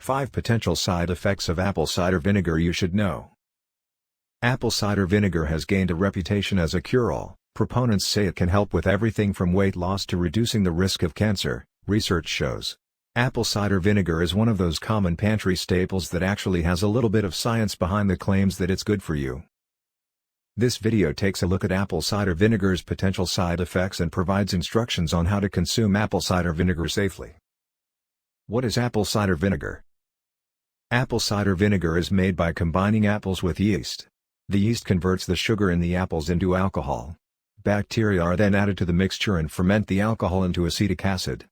5 potential side effects of apple cider vinegar you should know. Apple cider vinegar has gained a reputation as a cure-all. Proponents say it can help with everything from weight loss to reducing the risk of cancer, research shows. Apple cider vinegar is one of those common pantry staples that actually has a little bit of science behind the claims that it's good for you. This video takes a look at apple cider vinegar's potential side effects and provides instructions on how to consume apple cider vinegar safely. What is apple cider vinegar? Apple cider vinegar is made by combining apples with yeast. The yeast converts the sugar in the apples into alcohol. Bacteria are then added to the mixture and ferment the alcohol into acetic acid.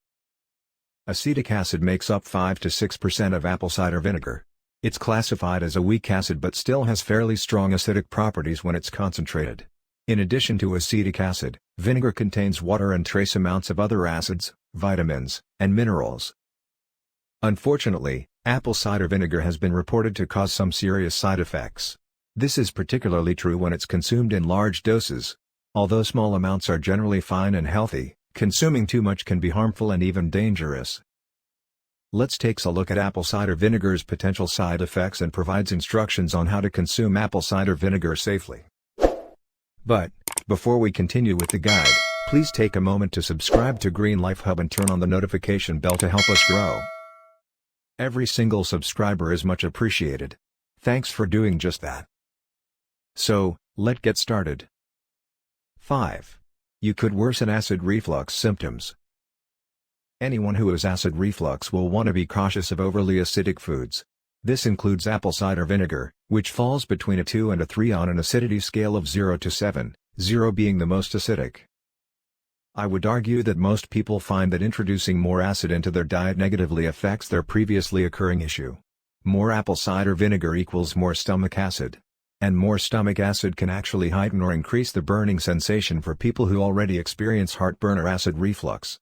Acetic acid makes up 5 to 6% of apple cider vinegar. It's classified as a weak acid but still has fairly strong acidic properties when it's concentrated. In addition to acetic acid, vinegar contains water and trace amounts of other acids, vitamins, and minerals. Unfortunately, apple cider vinegar has been reported to cause some serious side effects. This is particularly true when it's consumed in large doses. Although small amounts are generally fine and healthy, consuming too much can be harmful and even dangerous. Let's take a look at apple cider vinegar's potential side effects and provides instructions on how to consume apple cider vinegar safely. But, before we continue with the guide, please take a moment to subscribe to Green Life Hub and turn on the notification bell to help us grow. Every single subscriber is much appreciated. Thanks for doing just that. So, let's get started. 5. You could worsen acid reflux symptoms. Anyone who has acid reflux will want to be cautious of overly acidic foods. This includes apple cider vinegar, which falls between a 2 and a 3 on an acidity scale of 0 to 7, 0 being the most acidic. I would argue that most people find that introducing more acid into their diet negatively affects their previously occurring issue. More apple cider vinegar equals more stomach acid. And more stomach acid can actually heighten or increase the burning sensation for people who already experience heartburn or acid reflux.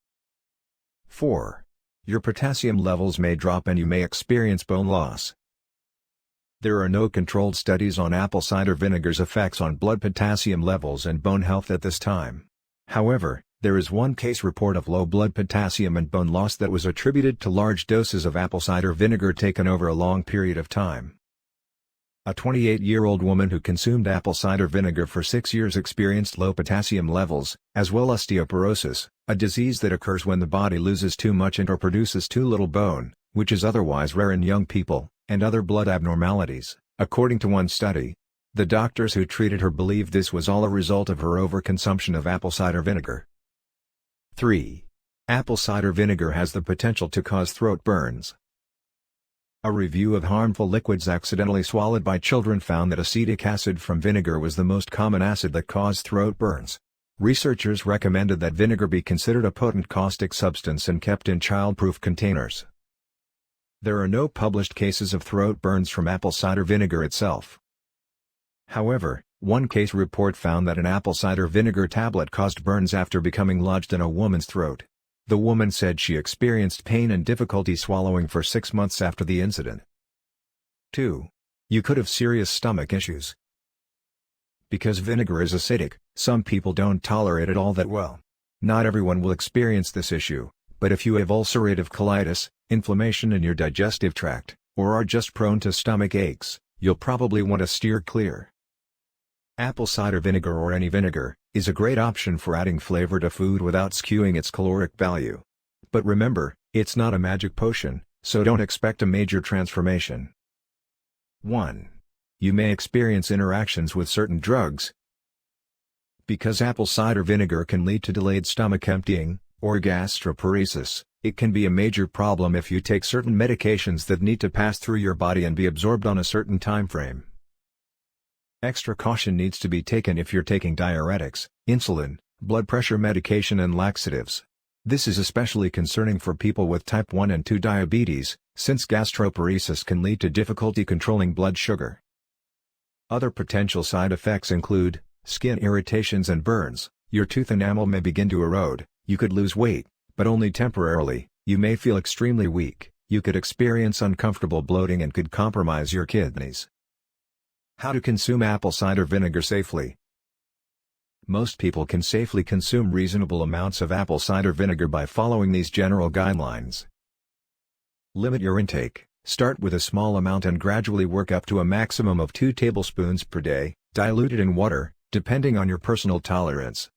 4. Your potassium levels may drop and you may experience bone loss. There are no controlled studies on apple cider vinegar's effects on blood potassium levels and bone health at this time. However, there is one case report of low blood potassium and bone loss that was attributed to large doses of apple cider vinegar taken over a long period of time. A 28-year-old woman who consumed apple cider vinegar for 6 years experienced low potassium levels, as well as osteoporosis, a disease that occurs when the body loses too much and/or produces too little bone, which is otherwise rare in young people, and other blood abnormalities, according to one study. The doctors who treated her believed this was all a result of her overconsumption of apple cider vinegar. 3. Apple cider vinegar has the potential to cause throat burns. A review of harmful liquids accidentally swallowed by children found that acetic acid from vinegar was the most common acid that caused throat burns. Researchers recommended that vinegar be considered a potent caustic substance and kept in child-proof containers. There are no published cases of throat burns from apple cider vinegar itself. However, one case report found that an apple cider vinegar tablet caused burns after becoming lodged in a woman's throat. The woman said she experienced pain and difficulty swallowing for 6 months after the incident. 2. You could have serious stomach issues. Because vinegar is acidic, some people don't tolerate it all that well. Not everyone will experience this issue, but if you have ulcerative colitis, inflammation in your digestive tract, or are just prone to stomach aches, you'll probably want to steer clear. Apple cider vinegar, or any vinegar, is a great option for adding flavor to food without skewing its caloric value. But remember, it's not a magic potion, so don't expect a major transformation. 1. You may experience interactions with certain drugs. Because apple cider vinegar can lead to delayed stomach emptying, or gastroparesis, it can be a major problem if you take certain medications that need to pass through your body and be absorbed on a certain time frame. Extra caution needs to be taken if you're taking diuretics, insulin, blood pressure medication and laxatives. This is especially concerning for people with type 1 and 2 diabetes, since gastroparesis can lead to difficulty controlling blood sugar. Other potential side effects include skin irritations and burns. Your tooth enamel may begin to erode, you could lose weight, but only temporarily, you may feel extremely weak, you could experience uncomfortable bloating and could compromise your kidneys. How to consume apple cider vinegar safely. Most people can safely consume reasonable amounts of apple cider vinegar by following these general guidelines. Limit your intake. Start with a small amount and gradually work up to a maximum of 2 tablespoons per day, diluted in water, depending on your personal tolerance.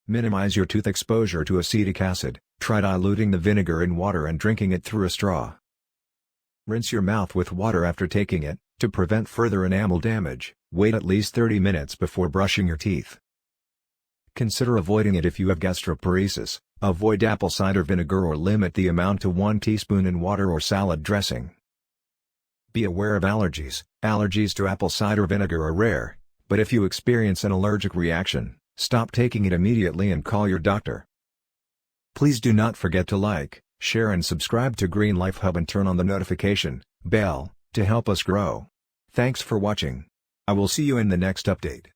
Minimize your tooth exposure to acetic acid. Try diluting the vinegar in water and drinking it through a straw. Rinse your mouth with water after taking it. To prevent further enamel damage, wait at least 30 minutes before brushing your teeth. Consider avoiding it if you have gastroparesis. Avoid apple cider vinegar or limit the amount to 1 teaspoon in water or salad dressing. Be aware of allergies. Allergies to apple cider vinegar are rare, but if you experience an allergic reaction, stop taking it immediately and call your doctor. Please do not forget to like, share and subscribe to Green Life Hub and turn on the notification bell to help us grow. Thanks for watching. I will see you in the next update.